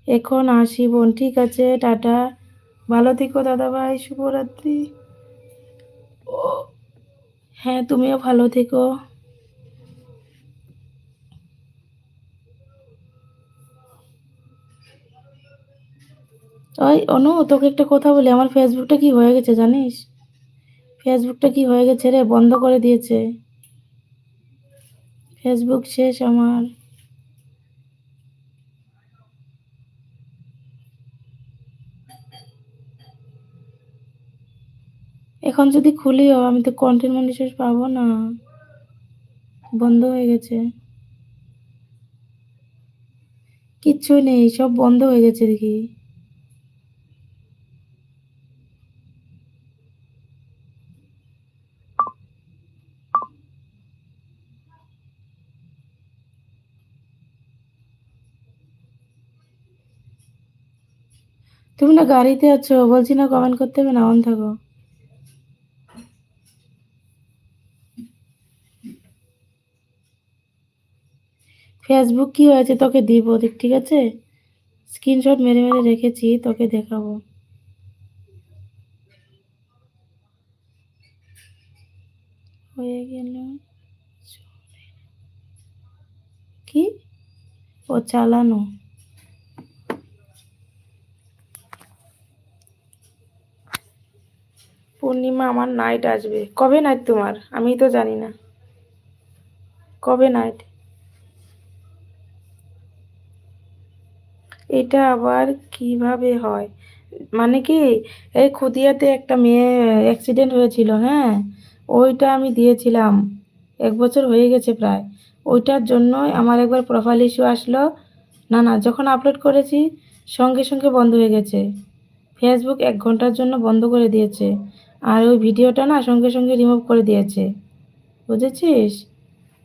এখন আসি বোন, ঠিক আছে, টাটা। ভালো থেকো দাদা ভাই, শুভরাত্রি। ও, হ্যাঁ তুমিও ভালো থেকো। ওই অনু, তোকে একটা কথা বলি, আমার ফেসবুকটা কি হয়ে গেছে জানিস? ফেসবুকটা কি হয়ে গেছে রে, বন্ধ করে দিয়েছে। ফেসবুক শেষ আমার। এখন যদি খুলিও আমি তো কন্টেন্ট মনিটাইজেশন পাবো না, বন্ধ হয়ে গেছে। কিচ্ছুই নেই, সব বন্ধ হয়ে গেছে দেখি। তুমি না গাড়িতে আছো, বলছি না কমেন্ট করতে হবে না, অন থাকো। ফেসবুক কি হয়েছে তোকে দিব দেখ, ঠিক আছে? স্ক্রিনশট মেরে মেরে রেখেছি, তোকে দেখাবো। হয়ে গেল। কি? ও চালানো। পূর্ণিমা, আমার নাইট আসবে কবে? নাইট তোমার, আমি তো জানি না কবে নাইট। এটা আবার কিভাবে হয়? মানে কি, এই খুদিয়াতে একটা মেয়ে অ্যাক্সিডেন্ট হয়েছিল, হ্যাঁ, ওইটা আমি দিয়েছিলাম, 1 বছর হয়ে গেছে প্রায়। ওইটার জন্যই আমার একবার প্রোফাইল ইস্যু আসলো। না না, যখন আপলোড করেছি সঙ্গে সঙ্গে বন্ধ হয়ে গেছে। ফেসবুক 1 ঘন্টার জন্য বন্ধ করে দিয়েছে। আর ওই ভিডিওটা না সঙ্গে সঙ্গে রিমুভ করে দিয়েছে, বুঝেছিস?